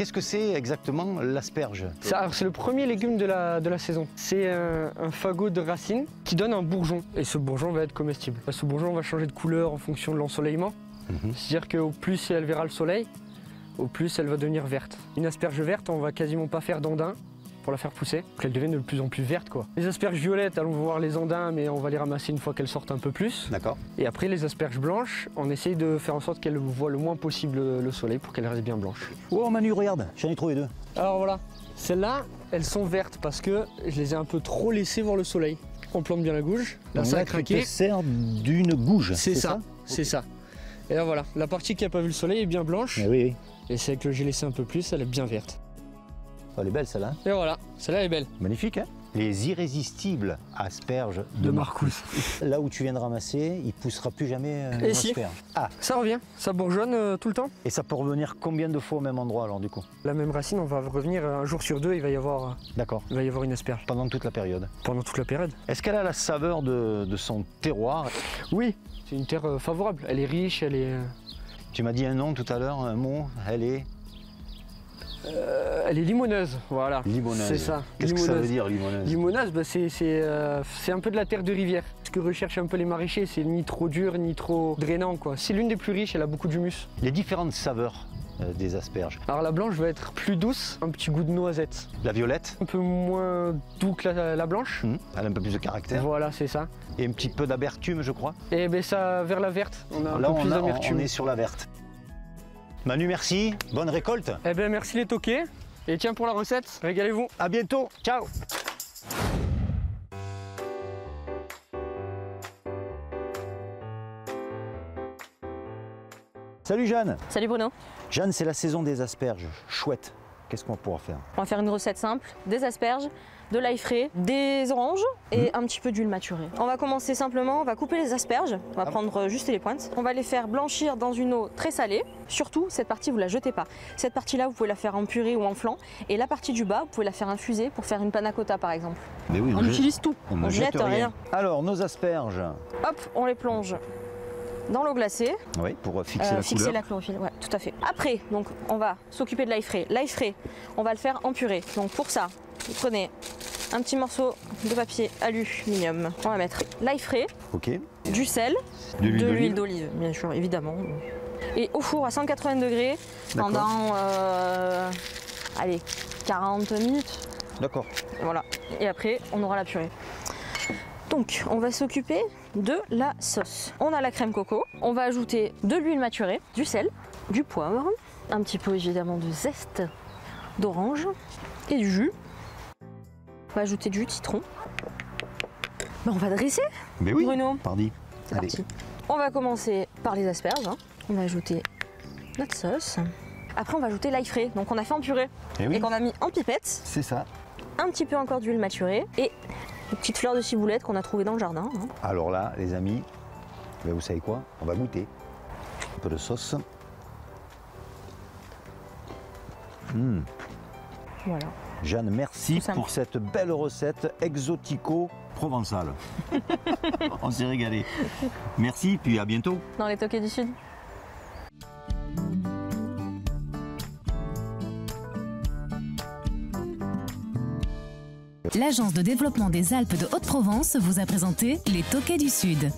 Qu'est-ce que c'est exactement l'asperge? C'est le premier légume de la saison. C'est un fagot de racines qui donne un bourgeon. Et ce bourgeon va être comestible. Ce bourgeon va changer de couleur en fonction de l'ensoleillement. C'est-à-dire qu'au plus elle verra le soleil, au plus elle va devenir verte. Une asperge verte, on va quasiment pas faire d'andins pour la faire pousser, pour qu'elle devienne de plus en plus verte, quoi. Les asperges violettes, allons voir les andins, mais on va les ramasser une fois qu'elles sortent un peu plus. D'accord. Et après les asperges blanches, on essaye de faire en sorte qu'elles voient le moins possible le soleil pour qu'elles restent bien blanches. Oh Manu, regarde, j'en ai trouvé deux. Alors voilà, celles-là, elles sont vertes parce que je les ai un peu trop laissées voir le soleil. On plante bien la gouge, là ça a craqué. Tu te sers d'une gouge, c'est ça, c'est ça. Et là voilà, la partie qui n'a pas vu le soleil est bien blanche. Oui, oui. Et celle que j'ai laissée un peu plus, elle est bien verte. Oh, elle est belle celle-là. Et voilà, celle-là est belle. Magnifique, hein? Les irrésistibles asperges de Marcous. Là où tu viens de ramasser, il poussera plus jamais une Et si. asperge. Ah, Ça revient, ça bourgeonne tout le temps. et ça peut revenir combien de fois au même endroit alors du coup? La même racine, on va revenir un jour sur deux, il va y avoir D'accord. une asperge Pendant toute la période. pendant toute la période. Est-ce qu'elle a la saveur de son terroir? Oui, c'est une terre favorable, elle est riche, elle est Tu m'as dit un nom tout à l'heure, un mot, elle est limoneuse, voilà. limoneuse. C'est ça. Qu'est-ce que ça veut dire limoneuse? Limoneuse, bah, c'est un peu de la terre de rivière. Ce que recherchent un peu les maraîchers, c'est ni trop dur, ni trop drainant, quoi. C'est l'une des plus riches, elle a beaucoup d'humus. Les différentes saveurs des asperges. Alors la blanche va être plus douce, un petit goût de noisette. La violette, Un peu moins doux que la blanche. elle a un peu plus de caractère. Voilà, c'est ça. Et un petit peu d'amertume, je crois. Et ben ça, vers la verte, on a un Là, peu plus d'amertume. on est sur la verte. Manu, merci. Bonne récolte. Eh ben merci les toqués. Et tiens pour la recette, régalez-vous. À bientôt. Ciao. Salut Jeanne. Salut Bruno. Jeanne, c'est la saison des asperges. Chouette. Qu'est-ce qu'on pourra faire? On va faire une recette simple, des asperges, de l'ail frais, des oranges et un petit peu d'huile maturée. On va commencer simplement, on va couper les asperges, on va prendre juste les pointes. On va les faire blanchir dans une eau très salée. Surtout, cette partie, vous la jetez pas. Cette partie-là, vous pouvez la faire en purée ou en flan. Et la partie du bas, vous pouvez la faire infuser pour faire une panna cotta par exemple. Mais oui, On utilise tout, on ne on jette jette rien. Alors, nos asperges. Hop, on les plonge dans l'eau glacée. Oui, pour fixer la couleur. la chlorophylle, ouais, tout à fait. Après, donc, on va s'occuper de l'ail frais. L'ail frais, on va le faire en purée. Donc pour ça, vous prenez un petit morceau de papier aluminium. On va mettre l'ail frais, Ok. du sel, De l'huile de d'olive. l'huile d'olive, bien sûr, évidemment. Et au four à 180 degrés pendant, allez, 40 minutes. D'accord. Voilà. Et après, on aura la purée. Donc, on va s'occuper de la sauce. On a la crème coco, on va ajouter de l'huile maturée, du sel, du poivre, un petit peu évidemment de zeste d'orange et du jus. On va ajouter du citron. Ben, on va dresser, Mais oui. Bruno. Pardi. C'est parti. On va commencer par les asperges. On va ajouter notre sauce. Après, on va ajouter l'ail frais, donc on a fait en purée Eh oui. et qu'on a mis en pipette. C'est ça. Un petit peu encore d'huile maturée et une petite fleur de ciboulette qu'on a trouvée dans le jardin. Alors là, les amis, ben vous savez quoi? On va goûter. Un peu de sauce. Voilà. Jeanne, merci Tout simple. pour cette belle recette exotico-provençale. On s'est régalé. Merci, puis à bientôt. Dans les toqués du Sud. L'Agence de développement des Alpes de Haute-Provence vous a présenté les Toquets du Sud.